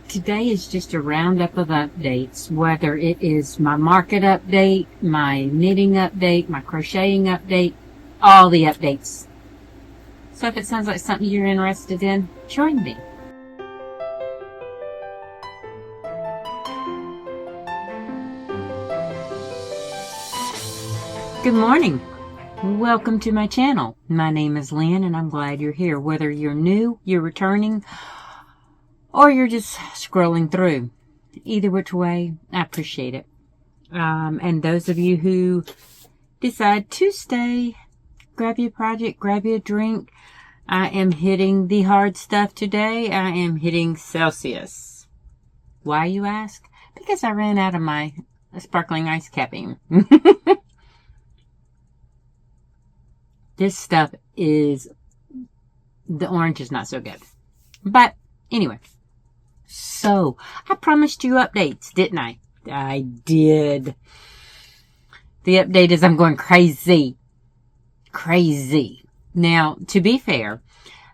Today is just a roundup of updates, whether it is my market update, my knitting update, my crocheting update, all the updates. So if it sounds like something you're interested in, join me. Good morning. Welcome to my channel. My name is Lynn and I'm glad you're here. Whether you're new, you're returning, or you're just scrolling through. Either which way, I appreciate it. And those of you who decide to stay, grab your project, grab your drink. I am hitting the hard stuff today. I am hitting Celsius. Why, you ask? Because I ran out of my sparkling ice capping. This stuff is, the orange is not so good. But anyway, so I promised you updates, didn't I? I did. The update is I'm going crazy. Crazy. Now, to be fair,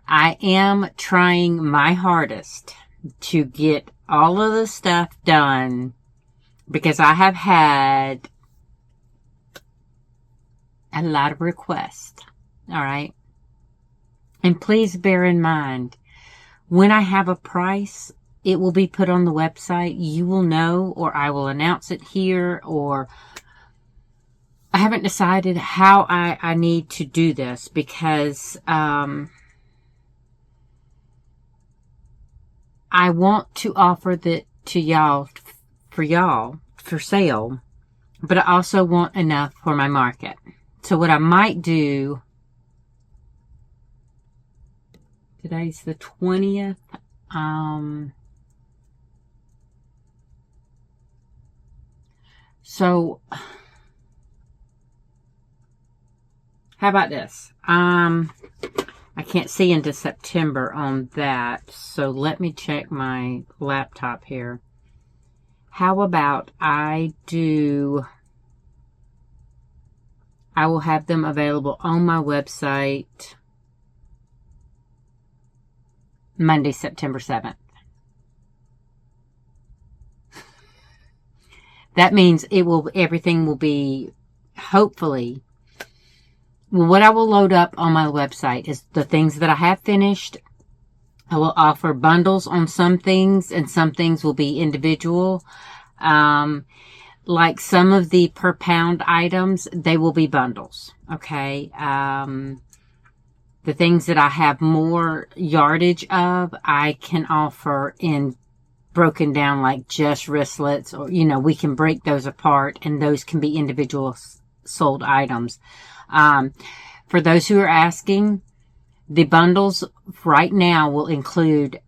I am trying my hardest to get all of the stuff done because I have had a lot of requests. All right. And please bear in mind, when I have a price, it will be put on the website. You will know, or I will announce it here, or I haven't decided how I need to do this because I want to offer that to y'all for sale, but I also want enough for my market. So what I might do, today's the 20th. So how about this? I can't see into September on that. So let me check my laptop here. How about I will have them available on my website Monday, September 7th. That means everything will be, hopefully, what I will load up on my website is the things that I have finished. I will offer bundles on some things, and some things will be individual. Like some of the per pound items, they will be bundles. Okay. The things that I have more yardage of, I can offer in broken down, like just wristlets, or, we can break those apart and those can be individual sold items. For those who are asking, the bundles right now will include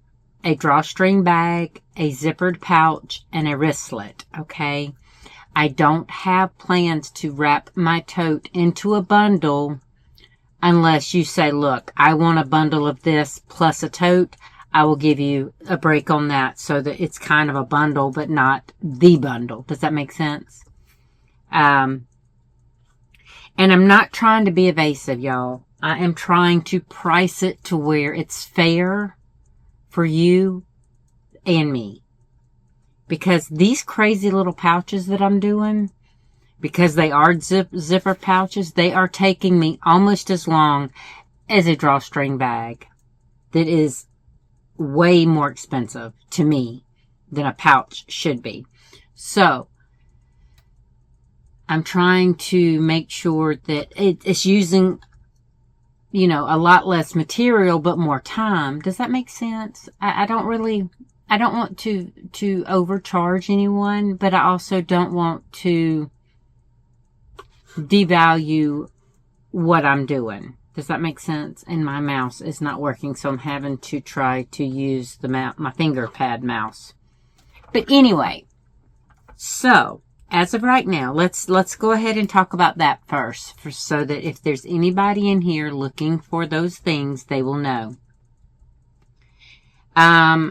a drawstring bag, a zippered pouch, and a wristlet. Okay. I don't have plans to wrap my tote into a bundle unless you say, look, I want a bundle of this plus a tote. I will give you a break on that so that it's kind of a bundle, but not the bundle. Does that make sense? And I'm not trying to be evasive, y'all. I am trying to price it to where it's fair for you and me. Because these crazy little pouches that I'm doing, because they are zipper pouches, they are taking me almost as long as a drawstring bag that is way more expensive to me than a pouch should be. So I'm trying to make sure that it's using, a lot less material, but more time. Does that make sense? I don't want to overcharge anyone, but I also don't want to devalue what I'm doing. Does that make sense? And my mouse is not working, so I'm having to try to use my finger pad mouse. But anyway, so as of right now, let's go ahead and talk about that first, so that if there's anybody in here looking for those things, they will know. I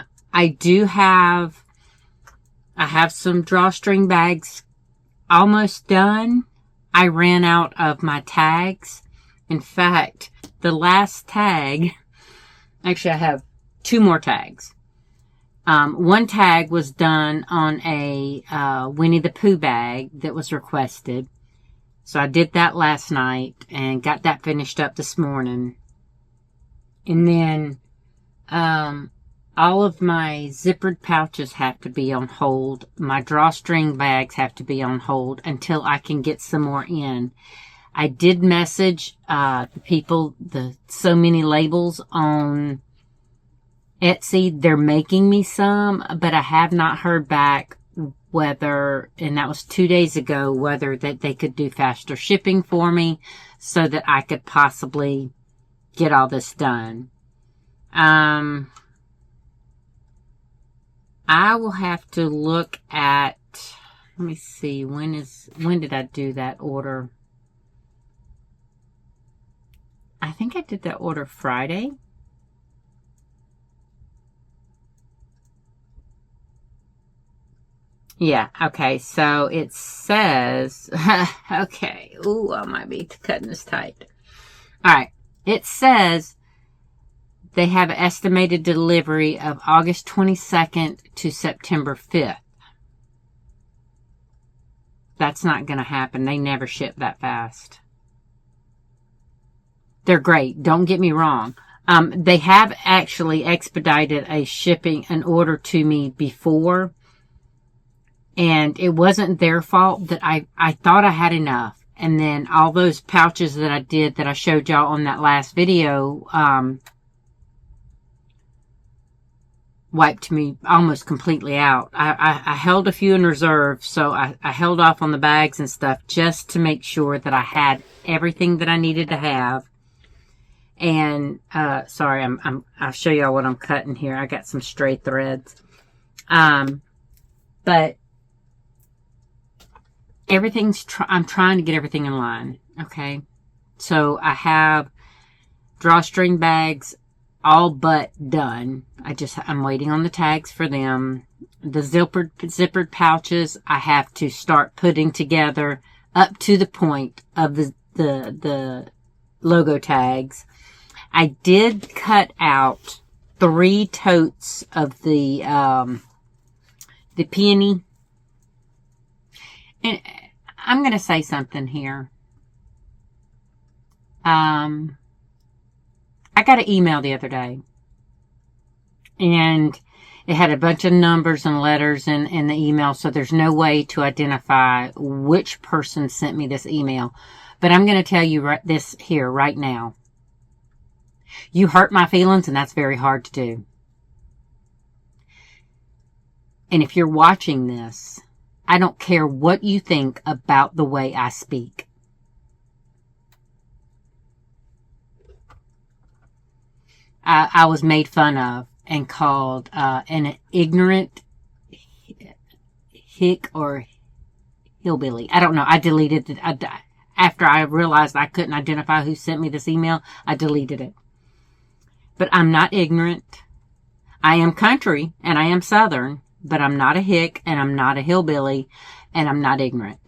have some drawstring bags almost done. I ran out of my tags. In fact, the last tag, actually I have 2 more tags. One tag was done on a Winnie the Pooh bag that was requested. So I did that last night and got that finished up this morning. And then all of my zippered pouches have to be on hold. My drawstring bags have to be on hold until I can get some more in. I did message the people, the So Many Labels on Etsy. They're making me some, but I have not heard back whether, and that was 2 days ago, whether that they could do faster shipping for me so that I could possibly get all this done. I will have to look at, let me see, when did I do that order? I think I did that order Friday. Yeah, okay, so it says, okay, ooh, I might be cutting this tight. All right, it says they have an estimated delivery of August 22nd to September 5th. That's not going to happen. They never ship that fast. They're great. Don't get me wrong. They have actually expedited an order to me before. And it wasn't their fault that I thought I had enough. And then all those pouches that I did that I showed y'all on that last video, wiped me almost completely out. I held a few in reserve, so I held off on the bags and stuff just to make sure that I had everything that I needed to have. And, sorry, I'll show y'all what I'm cutting here. I got some stray threads. But I'm trying to get everything in line. Okay. So I have drawstring bags all but done. I'm waiting on the tags for them. The zippered pouches, I have to start putting together up to the point of the logo tags. I did cut out 3 totes of the peony. And I'm going to say something here. I got an email the other day. And it had a bunch of numbers and letters in the email, so there's no way to identify which person sent me this email. But I'm going to tell you this here right now. You hurt my feelings, and that's very hard to do. And if you're watching this, I don't care what you think about the way I speak. I was made fun of and called an ignorant hick or hillbilly. I don't know. I deleted it. After I realized I couldn't identify who sent me this email, I deleted it. But I'm not ignorant. I am country and I am Southern, but I'm not a hick and I'm not a hillbilly and I'm not ignorant.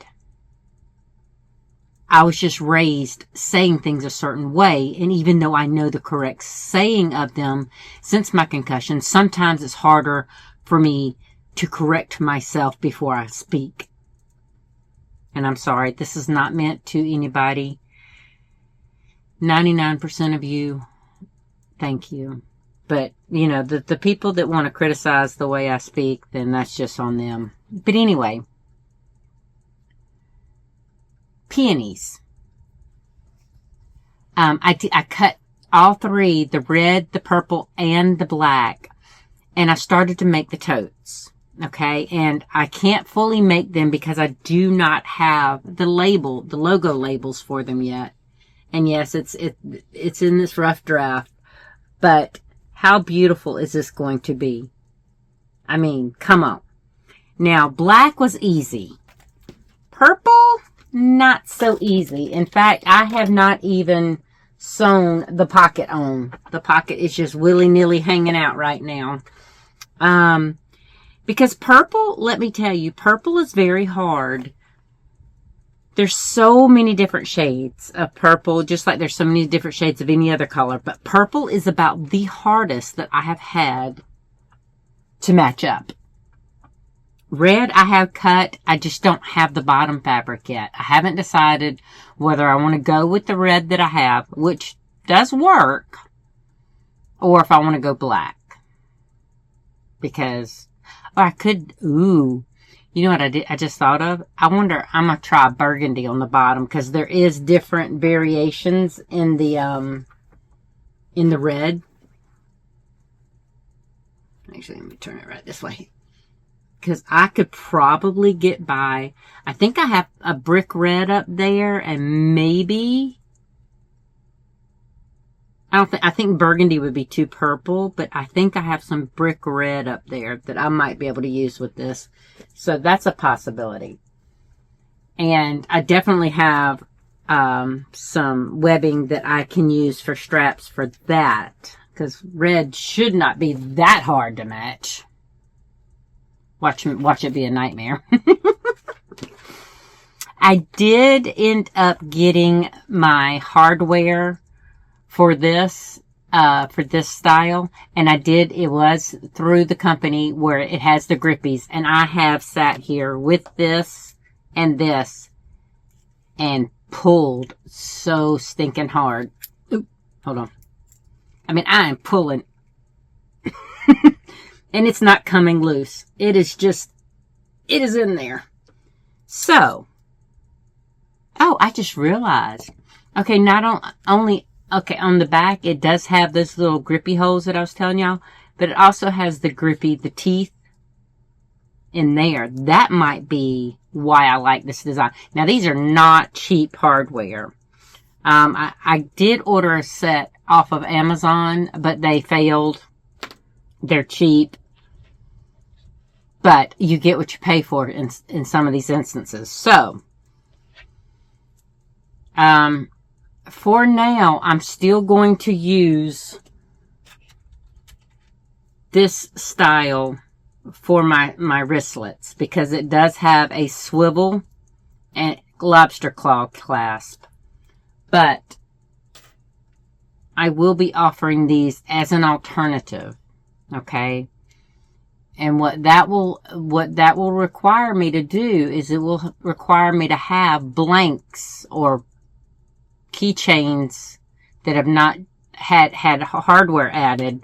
I was just raised saying things a certain way, and even though I know the correct saying of them, since my concussion, sometimes it's harder for me to correct myself before I speak. And I'm sorry, this is not meant to anybody. 99% of you, thank you. But, you know, the people that want to criticize the way I speak, then that's just on them. But anyway, peonies. I cut all 3, the red, the purple, and the black, and I started to make the totes. Okay, and I can't fully make them because I do not have the logo labels for them yet. And yes, it's in this rough draft, but how beautiful is this going to be? I mean, come on. Now, black was easy. Purple, not so easy. In fact, I have not even sewn the pocket on. The pocket is just willy-nilly hanging out right now. Because purple, let me tell you, purple is very hard. There's so many different shades of purple, just like there's so many different shades of any other color. But purple is about the hardest that I have had to match up. Red I have cut. I just don't have the bottom fabric yet. I haven't decided whether I want to go with the red that I have, which does work, or if I want to go black. Because, or I could, ooh, you know what I just thought of? I wonder, I'm going to try burgundy on the bottom, because there is different variations in the red. Actually, let me turn it right this way. Because I could probably get by. I think I have a brick red up there, and maybe, I think burgundy would be too purple, but I think I have some brick red up there that I might be able to use with this. So that's a possibility. And I definitely have some webbing that I can use for straps for that, because red should not be that hard to match. Watch it be a nightmare. I did end up getting my hardware for this style, and it was through the company where it has the grippies, and I have sat here with this and pulled so stinking hard. Oop, hold on. I mean, I am pulling. And it's not coming loose. It is in there. So, oh, I just realized. Okay, not only, okay, on the back, it does have those little grippy holes that I was telling y'all, but it also has the teeth in there. That might be why I like this design. Now, these are not cheap hardware. I did order a set off of Amazon, but they failed. They're cheap. But you get what you pay for in some of these instances. So, for now, I'm still going to use this style for my wristlets, because it does have a swivel and lobster claw clasp. But I will be offering these as an alternative. Okay? And what that will require me to do is it will require me to have blanks or keychains that have not had hardware added.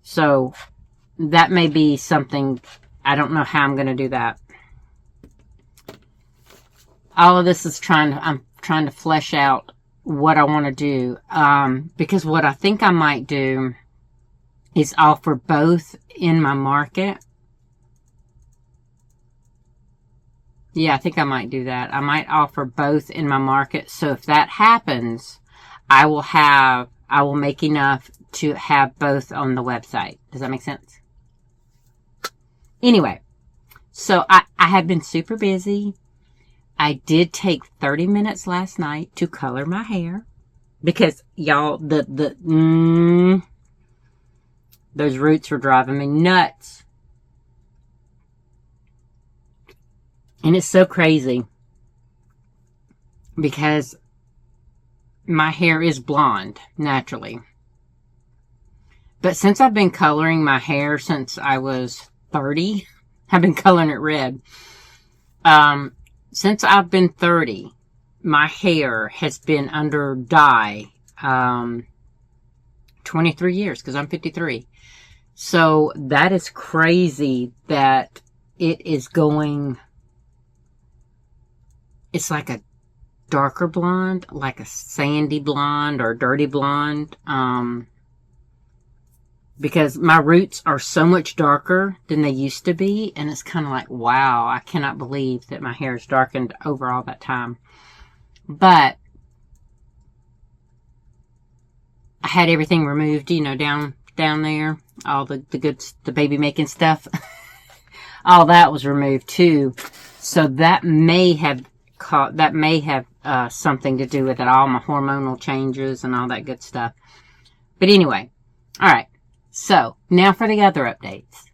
So that may be something. I don't know how I'm going to do that. All of this is I'm trying to flesh out what I want to do. Because what I think I might do is offer both in my market. Yeah, I think I might do that. I might offer both in my market. So if that happens, I will make enough to have both on the website. Does that make sense? Anyway, so I have been super busy. I did take 30 minutes last night to color my hair, because y'all, those roots were driving me nuts. And it's so crazy, because my hair is blonde naturally. But since I've been coloring my hair since I was 30, I've been coloring it red. Since I've been 30, my hair has been under dye 23 years, because I'm 53. So that is crazy that it is going, it's like a darker blonde, like a sandy blonde or dirty blonde. Because my roots are so much darker than they used to be. And it's kind of like, wow, I cannot believe that my hair is darkened over all that time. But I had everything removed, down there. All the baby making stuff. All that was removed too. So that may have something to do with it. All my hormonal changes and all that good stuff. But anyway, all right. So now for the other updates.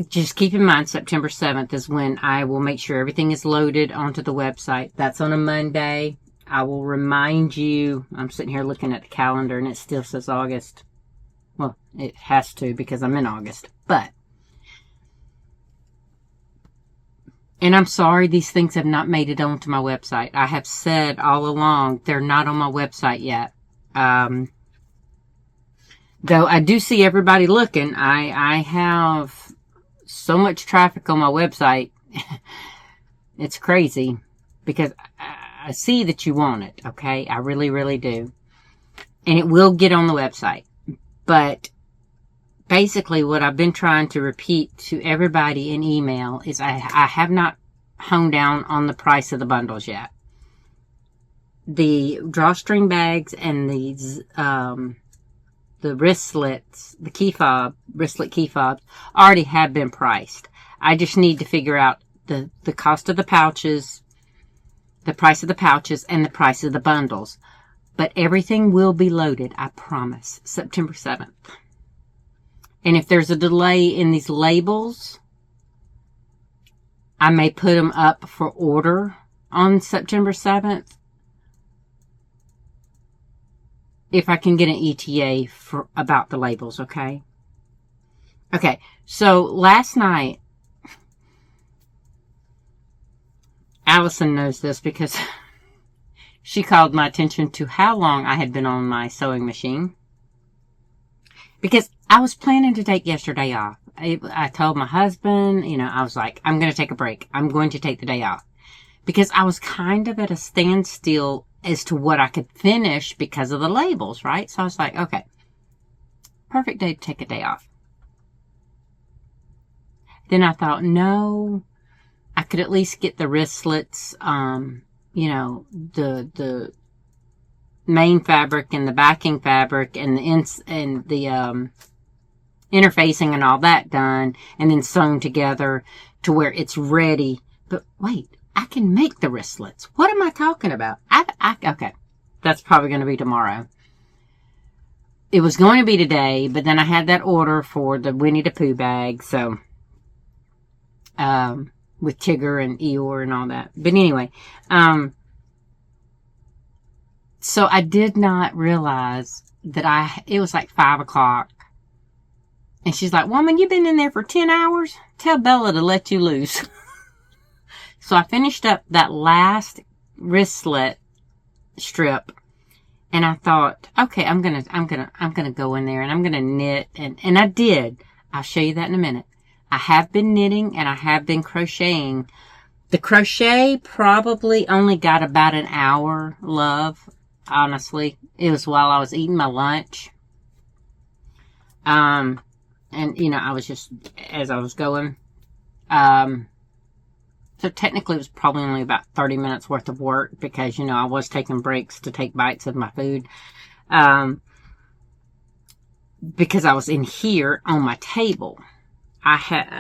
Just keep in mind, September 7th is when I will make sure everything is loaded onto the website. That's on a Monday. I will remind you, I'm sitting here looking at the calendar and it still says August. Well, it has to because I'm in August. But, and I'm sorry these things have not made it onto my website. I have said all along they're not on my website yet. Though I do see everybody looking. I have so much traffic on my website. It's crazy because I see that you want it. Okay. I really, really do. And it will get on the website. But basically what I've been trying to repeat to everybody in email is I have not honed down on the price of the bundles yet. The drawstring bags and the wristlets, the key fob, wristlet key fobs already have been priced. I just need to figure out the cost of the pouches, the price of the pouches, and the price of the bundles. But everything will be loaded, I promise, September 7th. And if there's a delay in these labels, I may put them up for order on September 7th. If I can get an ETA for about the labels, okay? Okay, so last night, Allison knows this because she called my attention to how long I had been on my sewing machine. Because I was planning to take yesterday off. I told my husband, I was like, I'm going to take a break. I'm going to take the day off. Because I was kind of at a standstill as to what I could finish because of the labels, right? So I was like, okay, perfect day to take a day off. Then I thought, no, I could at least get the wristlets, the main fabric and the backing fabric and the interfacing and all that done, and then sewn together to where it's ready. But wait, I can make the wristlets. What am I talking about? Okay, that's probably going to be tomorrow. It was going to be today, but then I had that order for the Winnie the Pooh bag, so with Tigger and Eeyore and all that. But anyway, so I did not realize that it was like 5 o'clock. And she's like, woman, you've been in there for 10 hours? Tell Bella to let you loose. So I finished up that last wristlet strip. And I thought, okay, I'm gonna go in there and I'm gonna knit. And I did. I'll show you that in a minute. I have been knitting and I have been crocheting. The crochet probably only got about an hour, love. Honestly, it was while I was eating my lunch. And I was just, as I was going, so technically it was probably only about 30 minutes worth of work because, I was taking breaks to take bites of my food. Because I was in here on my table.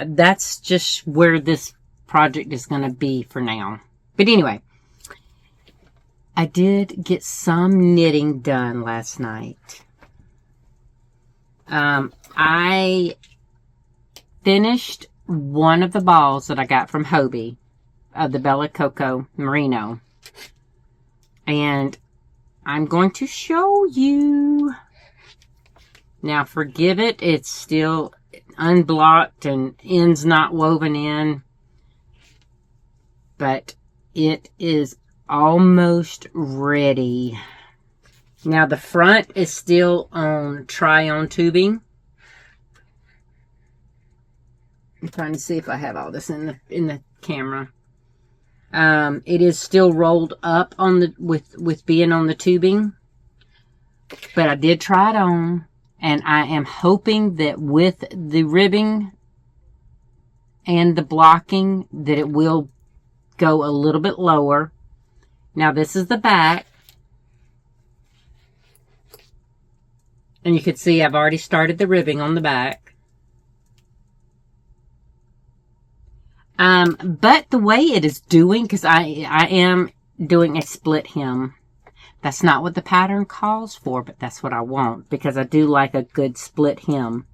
That's just where this project is going to be for now. But anyway, I did get some knitting done last night. I finished one of the balls that I got from Hobie of the Bella Coco Merino. And I'm going to show you. Now, forgive it. It's still unblocked and ends not woven in. But it is almost ready. Now the front is still on try-on tubing. I'm trying to see if I have all this in the camera. It is still rolled up on with being on the tubing, but I did try it on, and I am hoping that with the ribbing and the blocking that it will go a little bit lower. Now this is the back. And you can see I've already started the ribbing on the back. But the way it is doing, because I am doing a split hem. That's not what the pattern calls for, but that's what I want, because I do like a good split hem.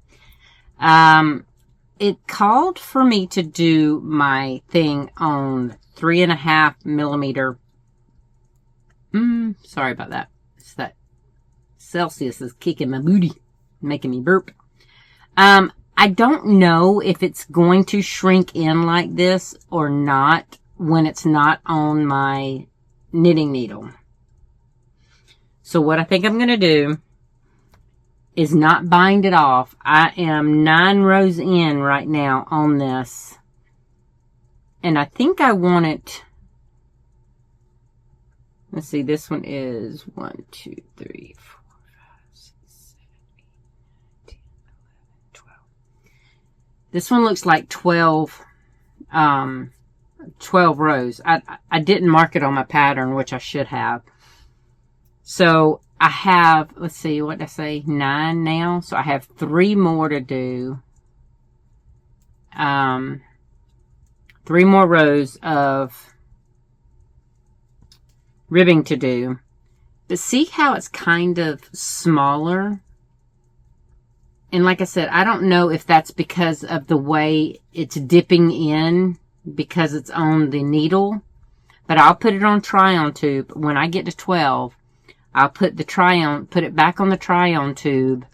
It called for me to do my thing on 3.5 millimeter Sorry about that. It's that Celsius is kicking my booty, making me burp. I don't know if it's going to shrink in like this or not when it's not on my knitting needle. So what I think I'm going to do is not bind it off. I am 9 rows in right now on this. And I think I want it, let's see, this one is 1, 2, 3, 4, 5, 6, 7, 8, 9, 10, 11, 12. This one looks like 12 rows. I didn't mark it on my pattern, which I should have. So I have, let's see, what did I say? 9 now. So I have 3 more to do. 3 more rows of ribbing to do. But see how it's kind of smaller? And like I said, I don't know if that's because of the way it's dipping in because it's on the needle. But I'll put it on try-on tube. When I get to 12, I'll put it back on the try-on tube.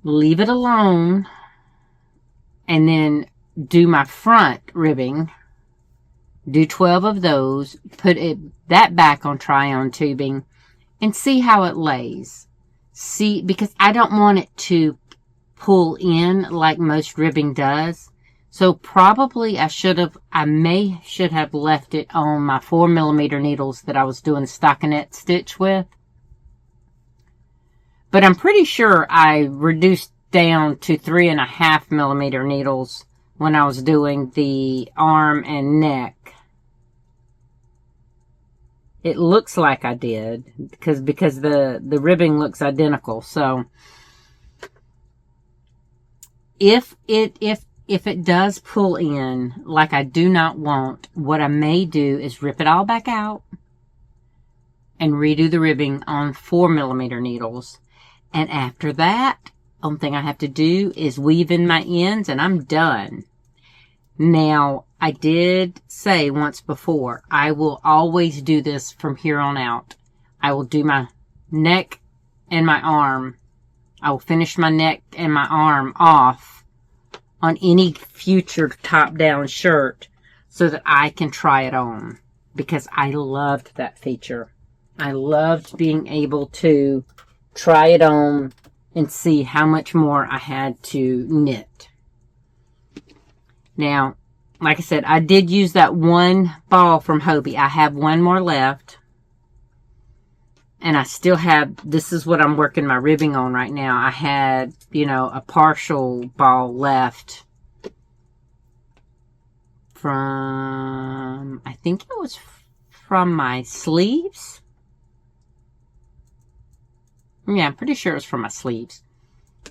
Leave it alone. And then do my front ribbing. Do 12 of those. Put that back on try-on tubing. And see how it lays. See, because I don't want it to pull in like most ribbing does. So probably I may should have left it on my 4mm needles that I was doing stockinette stitch with. But I'm pretty sure I reduced down to 3.5mm needles when I was doing the arm and neck. It looks like I did because the ribbing looks identical. So if it does pull in like I do not want, what I may do is rip it all back out and redo the ribbing on 4mm needles. And after that, only thing I have to do is weave in my ends and I'm done. Now, I did say once before, I will always do this from here on out. I will do my neck and my arm. I will finish my neck and my arm off on any future top-down shirt so that I can try it on. Because I loved that feature. I loved being able to try it on and see how much more I had to knit. Now, like I said, I did use that one ball from Hobie. I have one more left. And I still have, this is what I'm working my ribbing on right now. I had, a partial ball left from, I think it was from my sleeves. Yeah, I'm pretty sure it was from my sleeves.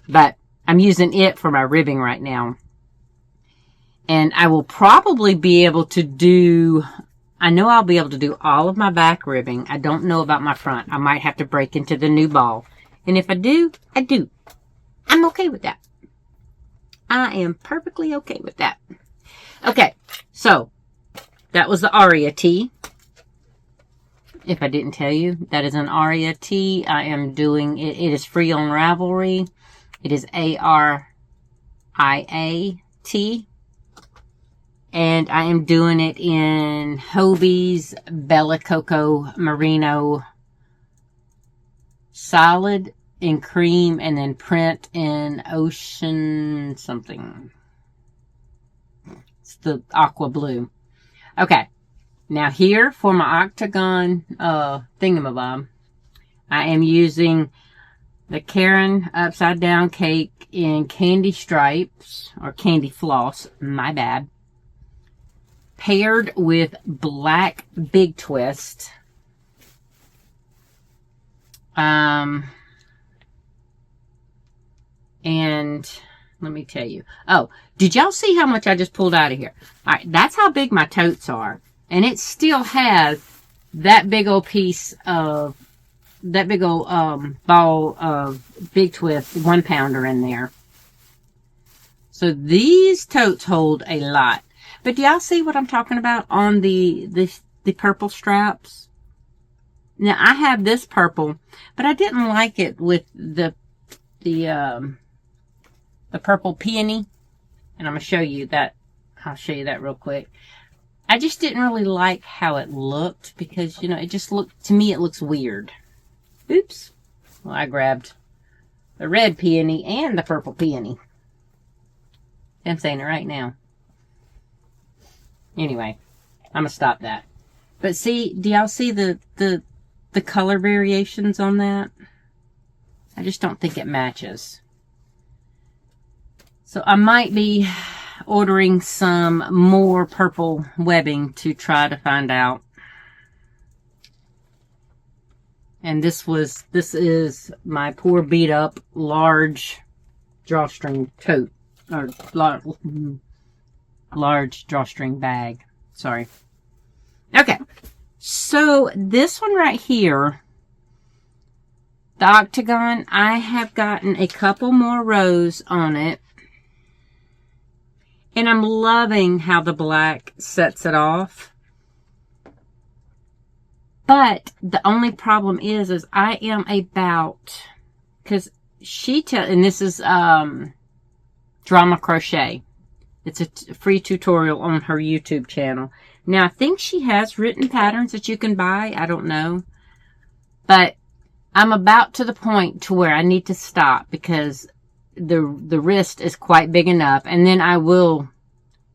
But I'm using it for my ribbing right now. And I will probably be able to do, I know I'll be able to do all of my back ribbing. I don't know about my front. I might have to break into the new ball. And if I do, I do. I'm okay with that. I am perfectly okay with that. Okay, so that was the Aria tee. If I didn't tell you, that is an Aria tee. I am doing it. It is free on Ravelry. It is ARIA tee. And I am doing it in Hobie's Bella Coco Merino solid in cream and then print in ocean something. It's the aqua blue. Okay. Now here for my octagon thingamabob, I am using the Karen Upside Down Cake in Candy Stripes or Candy Floss. My bad. Paired with black Big Twist. And let me tell you. Oh, did y'all see how much I just pulled out of here? All right, that's how big my totes are. And it still has that big old piece of, that big old ball of Big Twist 1-pounder in there. So these totes hold a lot. But do y'all see what I'm talking about on the the purple straps. Now, I have this purple, but I didn't like it with the purple peony. And I'm going to show you that. I'll show you that real quick. I just didn't really like how it looked because, you know, it just looked, to me, it looks weird. Oops. Well, I grabbed the red peony and the purple peony. I'm saying it right now. Anyway, I'm going to stop that. But see, do y'all see the color variations on that? I just don't think it matches. So I might be ordering some more purple webbing to try to find out. And this is my poor beat up large drawstring tote, or large drawstring bag. Sorry. Okay. So this one right here, the octagon, I have gotten a couple more rows on it. And I'm loving how the black sets it off. But the only problem is I am about, because and this is Drama Crochet. It's a free tutorial on her YouTube channel. Now, I think she has written patterns that you can buy. I don't know. But I'm about to the point to where I need to stop because the wrist is quite big enough. And then I will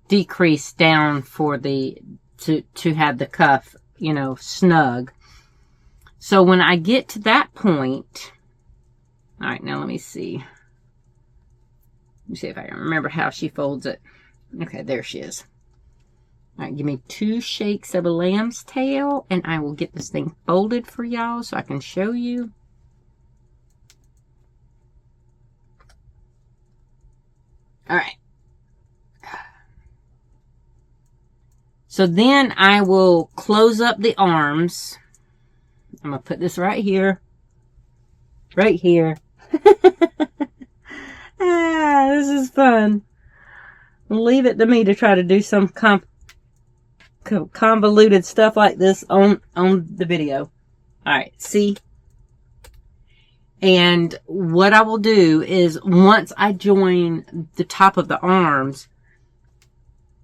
decrease down for to have the cuff, you know, snug. So when I get to that point, all right, now let me see. Let me see if I can remember how she folds it. Okay, there she is. All right, give me 2 shakes of a lamb's tail, and I will get this thing folded for y'all so I can show you. All right. So then I will close up the arms. I'm going to put this right here. Right here. This is fun. Leave it to me to try to do some convoluted stuff like this on the video. Alright, see? And what I will do is once I join the top of the arms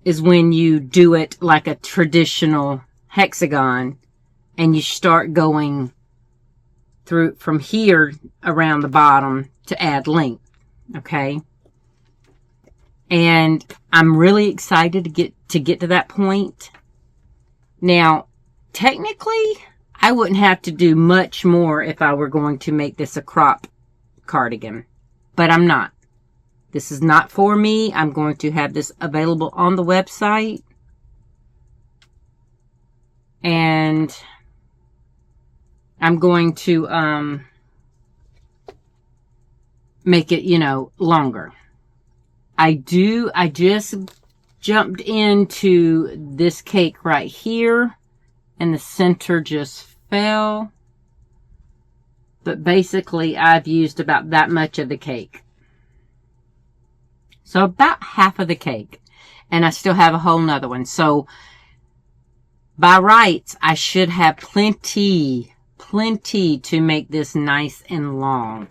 is when you do it like a traditional hexagon and you start going through from here around the bottom to add length. Okay? And I'm really excited to get to that point. Now, technically, I wouldn't have to do much more if I were going to make this a crop cardigan. But I'm not. This is not for me. I'm going to have this available on the website. And I'm going to make it, you know, longer. I just jumped into this cake right here, and the center just fell. But basically, I've used about that much of the cake. So about half of the cake. And I still have a whole nother one. So by rights, I should have plenty to make this nice and long.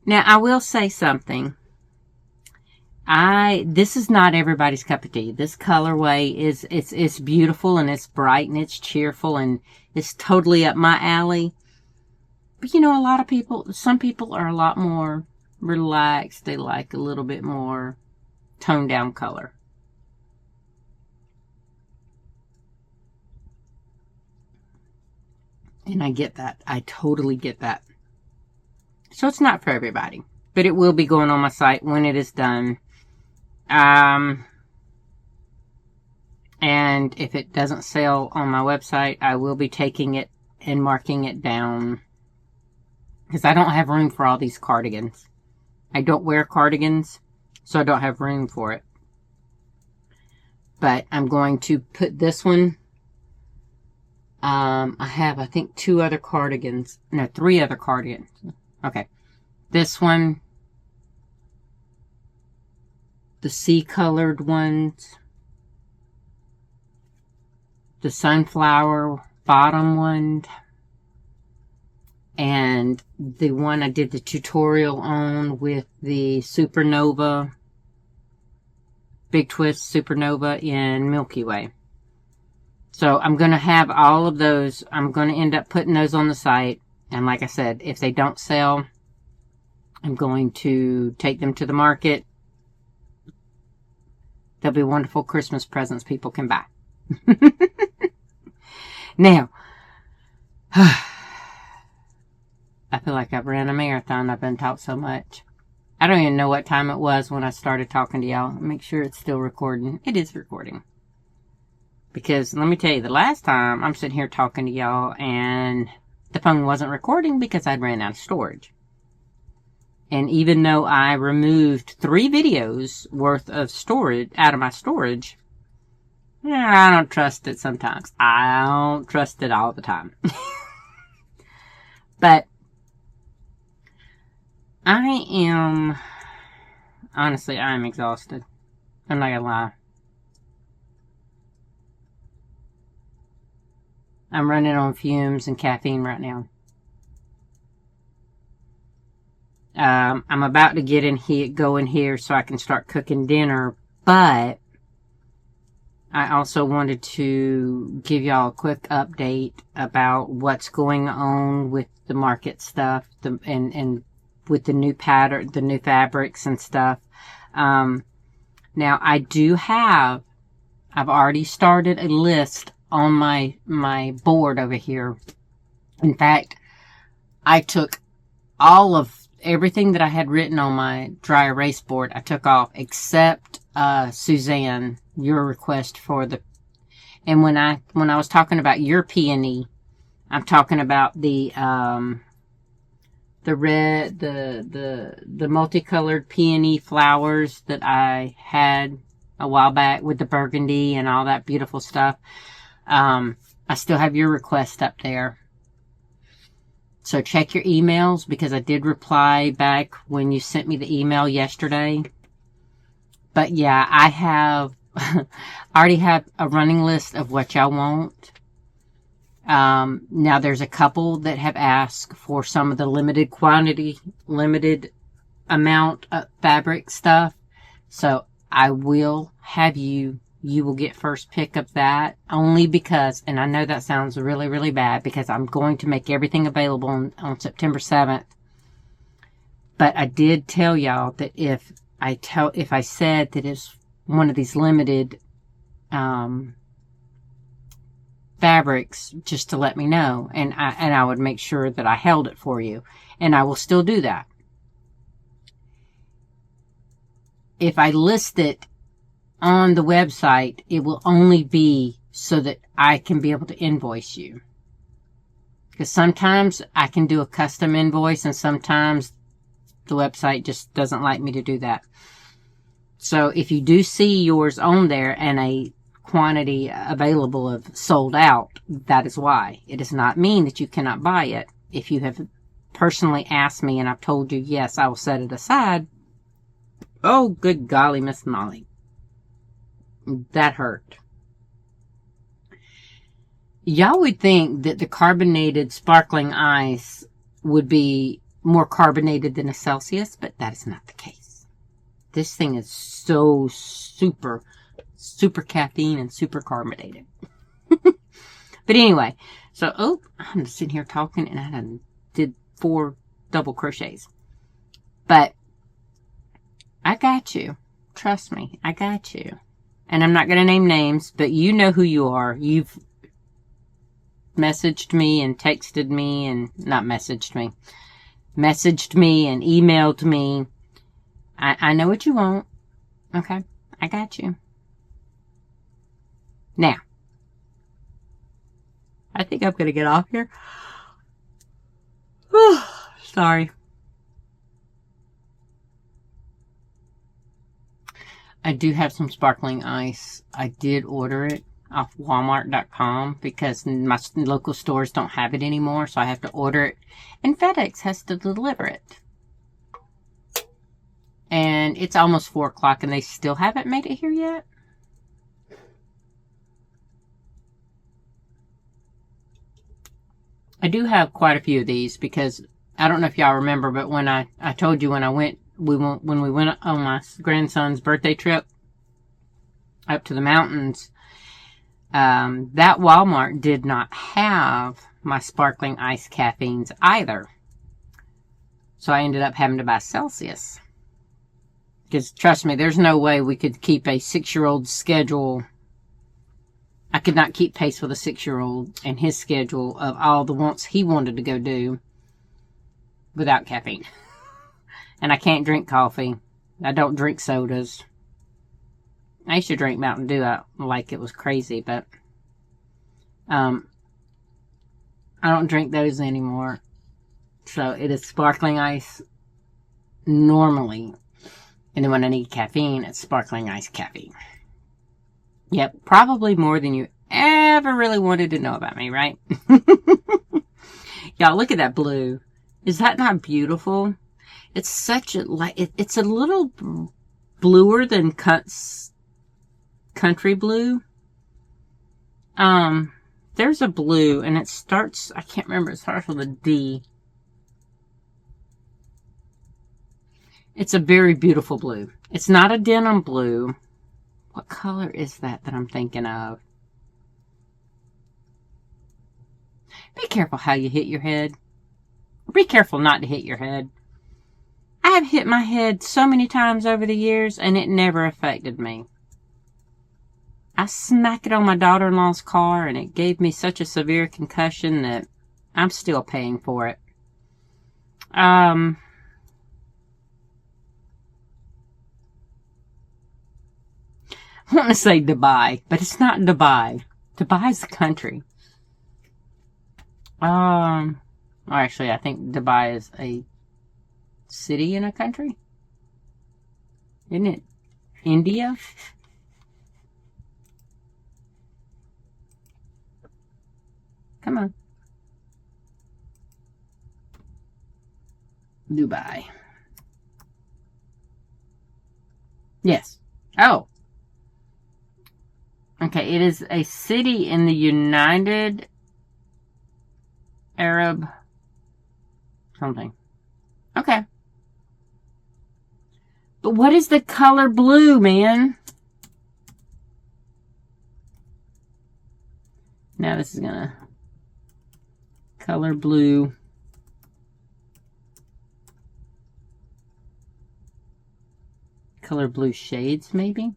Now, I will say something. This is not everybody's cup of tea. This colorway it's beautiful and it's bright and it's cheerful and it's totally up my alley. But you know, some people are a lot more relaxed. They like a little bit more toned down color. And I get that. I totally get that. So it's not for everybody. But it will be going on my site when it is done. And if it doesn't sell on my website, I will be taking it and marking it down. Because I don't have room for all these cardigans. I don't wear cardigans, so I don't have room for it. But I'm going to put this one. I have, I think, 3 other cardigans. Okay. This one. The sea-colored ones. the sunflower bottom one, and the one I did the tutorial on with the Supernova, Big Twist Supernova in Milky Way. So I'm going to have all of those. I'm going to end up putting those on the site. And like I said, if they don't sell, I'm going to take them to the market. They'll be wonderful Christmas presents people can buy. Now, I feel like I've ran a marathon. I've been talking so much. I don't even know what time it was when I started talking to y'all. Make sure it's still recording. It is recording. Because let me tell you, the last time I'm sitting here talking to y'all and the phone wasn't recording because I'd ran out of storage. And even though I removed 3 videos worth of storage out of my storage, I don't trust it sometimes. I don't trust it all the time. But honestly, I am exhausted. I'm not gonna lie. I'm running on fumes and caffeine right now. I'm about to go in here so I can start cooking dinner, but I also wanted to give y'all a quick update about what's going on with the market stuff, and with the new pattern, the new fabrics and stuff. Now I've already started a list on my board over here. In fact, I took all of everything that I had written on my dry erase board. I took off except Suzanne, your request for the, and when I was talking about your peony, I'm talking about the red, the multicolored peony flowers that I had a while back with the burgundy and all that beautiful stuff. I still have your request up there. So check your emails, because I did reply back when you sent me the email yesterday. But yeah, I already have a running list of what y'all want. Now there's a couple that have asked for some of the limited amount of fabric stuff. So I will have you will get first pick of that, only because, and I know that sounds really, really bad, because I'm going to make everything available on September 7th. But I did tell y'all that if I said that it's one of these limited, fabrics, just to let me know, and I would make sure that I held it for you, and I will still do that. If I list it on the website, it will only be so that I can be able to invoice you. Because sometimes I can do a custom invoice, and sometimes the website just doesn't like me to do that. So if you do see yours on there and a quantity available of sold out, that is why. It does not mean that you cannot buy it. If you have personally asked me and I've told you, yes, I will set it aside. Oh, good golly, Miss Molly. That hurt. Y'all would think that the carbonated sparkling ice would be more carbonated than a Celsius, but that is not the case. This thing is so super caffeine and super carbonated. But anyway, so, I'm just sitting here talking, and I did 4 double crochets. But I got you. Trust me, I got you. And I'm not going to name names, but you know who you are. You've messaged me and texted me, and not messaged me. Messaged me and emailed me. I know what you want. Okay, I got you. Now, I think I'm going to get off here. Sorry. I do have some sparkling ice. I did order it off Walmart.com because my local stores don't have it anymore, so I have to order it. And FedEx has to deliver it. And it's almost 4 o'clock and they still haven't made it here yet. I do have quite a few of these because I don't know if y'all remember, but when I told you when we went on my grandson's birthday trip up to the mountains, that Walmart did not have my sparkling ice caffeines either. So I ended up having to buy Celsius. Because trust me, there's no way we could keep a 6-year-old schedule. I could not keep pace with a 6-year-old and his schedule of all the wants he wanted to go do without caffeine. And I can't drink coffee. I don't drink sodas. I used to drink Mountain Dew like it was crazy, but I don't drink those anymore. So it is sparkling ice normally. And then when I need caffeine, it's sparkling ice caffeine. Yep, probably more than you ever really wanted to know about me, right? Y'all, look at that blue. Is that not beautiful? It's such a, it's a little bluer than country blue. There's a blue, and it starts, I can't remember, it starts with a D. It's a very beautiful blue. It's not a denim blue. What color is that I'm thinking of? Be careful how you hit your head. Be careful not to hit your head. I have hit my head so many times over the years, and it never affected me. I smacked it on my daughter-in-law's car, and it gave me such a severe concussion that I'm still paying for it. I want to say Dubai, but it's not Dubai. Dubai's a country. Actually, I think Dubai is a city in a country. Isn't it India? Come on. Dubai. Yes. Oh. Okay, it is a city in the United Arab something. Okay. But what is the color blue, man? Now this is gonna color blue. Color blue shades, maybe?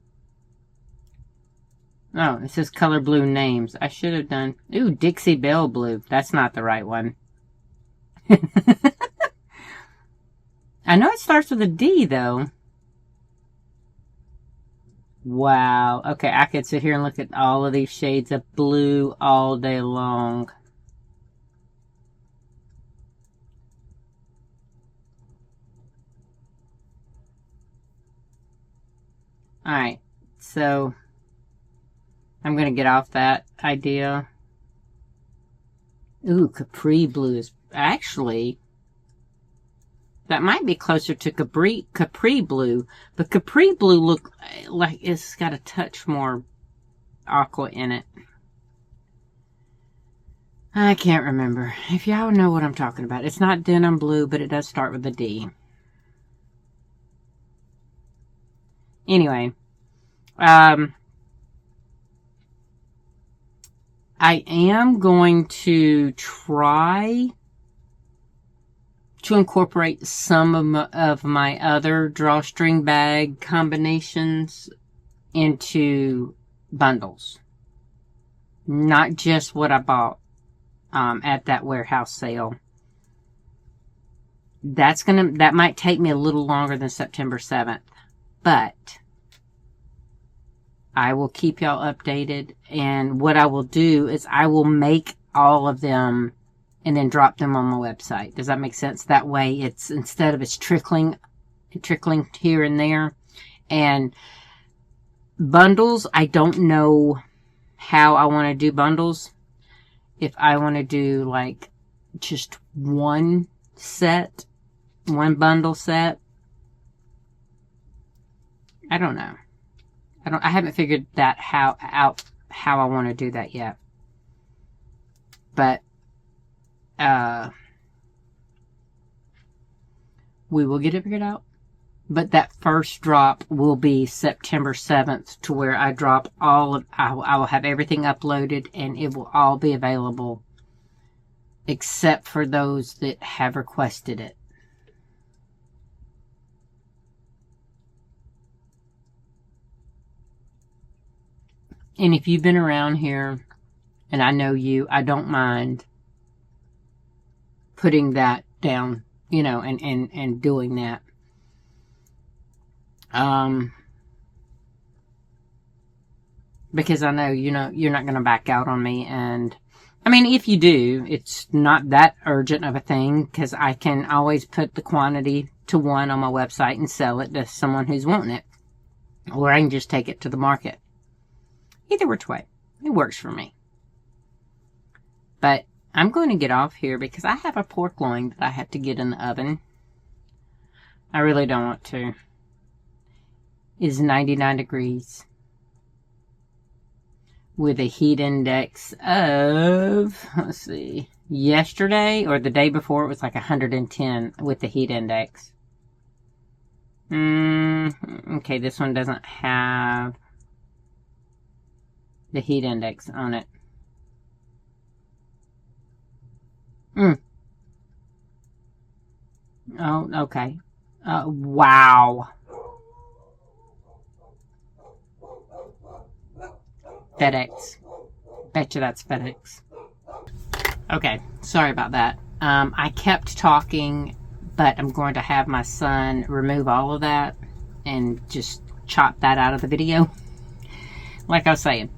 Oh, it says color blue names. I should have done... Ooh, Dixie Belle blue. That's not the right one. I know it starts with a D, though. Wow. Okay, I could sit here and look at all of these shades of blue all day long. Alright, so I'm going to get off that idea. Ooh, Capri blue is actually... That might be closer to Capri blue. But Capri blue look like it's got a touch more aqua in it. I can't remember. If y'all know what I'm talking about. It's not denim blue, but it does start with a D. Anyway. I am going to try to incorporate some of my other drawstring bag combinations into bundles. Not just what I bought at that warehouse sale. That might take me a little longer than September 7th. But I will keep y'all updated. And what I will do is I will make all of them and then drop them on my website. Does that make sense? That way it's, instead of it's trickling here and there. And bundles, I don't know how I want to do bundles. If I want to do like just one bundle set. I don't know. I haven't figured that out how I want to do that yet. But we will get it figured out. But that first drop will be September 7th, to where I drop all of, I will have everything uploaded, and it will all be available except for those that have requested it. And if you've been around here, and I know you, I don't mind putting that down, you know, and doing that. Because I know, you know, you're not going to back out on me. And I mean, if you do, it's not that urgent of a thing, because I can always put the quantity to 1 on my website and sell it to someone who's wanting it. Or I can just take it to the market. Either which way, it works for me. But I'm going to get off here because I have a pork loin that I have to get in the oven. I really don't want to. It's 99 degrees. With a heat index of, let's see, yesterday or the day before, it was like 110 with the heat index. Okay, this one doesn't have the heat index on it. Oh, okay. Wow. FedEx. Bet you that's FedEx. Okay, sorry about that. I kept talking, but I'm going to have my son remove all of that and just chop that out of the video. Like I was saying,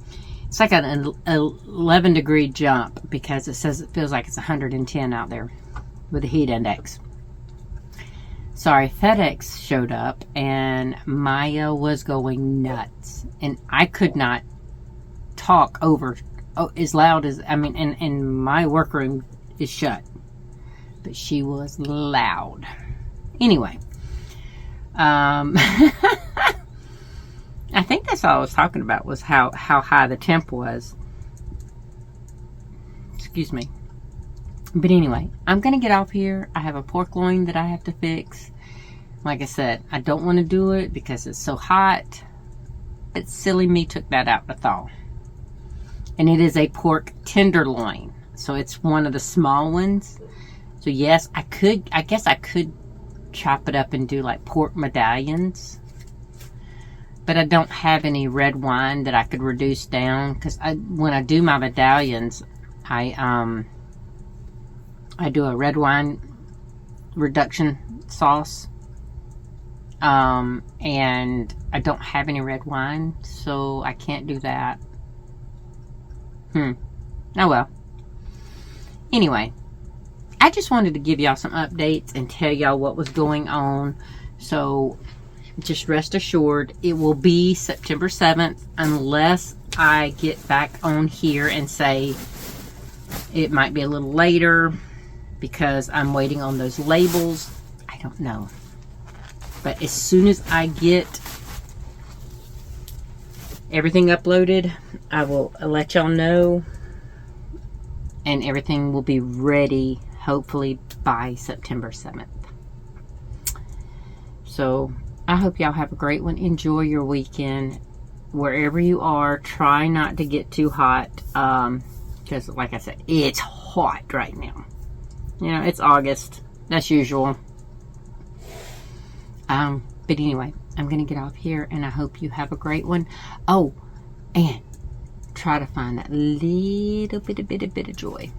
it's like an 11 degree jump, because it says it feels like it's 110 out there with the heat index. Sorry, FedEx showed up and Maya was going nuts, and I could not talk over as loud as, I mean, and my workroom is shut, but she was loud. Anyway, I think that's all I was talking about, was how high the temp was. Excuse me. But anyway, I'm going to get off here. I have a pork loin that I have to fix. Like I said, I don't want to do it because it's so hot. But silly me took that out to thaw. And it is a pork tenderloin. So it's one of the small ones. So yes, I guess I could chop it up and do like pork medallions. But I don't have any red wine that I could reduce down, because when I do my medallions, I do a red wine reduction sauce. And I don't have any red wine, so I can't do that. Oh well. Anyway, I just wanted to give y'all some updates and tell y'all what was going on. So just rest assured, it will be September 7th, unless I get back on here and say it might be a little later because I'm waiting on those labels. I don't know. But as soon as I get everything uploaded, I will let y'all know, and everything will be ready hopefully by September 7th. So I hope y'all have a great one. Enjoy your weekend wherever you are. Try not to get too hot, because like I said, it's hot right now. You know, it's August. That's usual. But anyway, I'm going to get off here, and I hope you have a great one. Oh, and try to find that little bit of joy.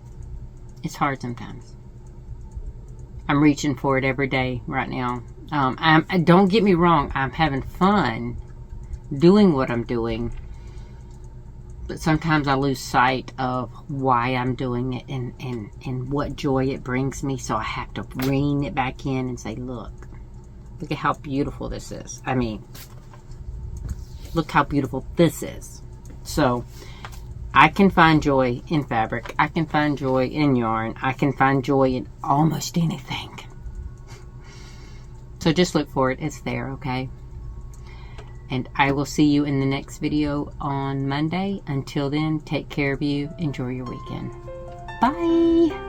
It's hard sometimes. I'm reaching for it every day right now. Don't get me wrong, I'm having fun doing what I'm doing, but sometimes I lose sight of why I'm doing it and what joy it brings me. So I have to rein it back in and say, look at how beautiful this is. I mean, look how beautiful this is. So I can find joy in fabric. I can find joy in yarn. I can find joy in almost anything. So just look for it. It's there, okay? And I will see you in the next video on Monday. Until then, take care of you. Enjoy your weekend. Bye.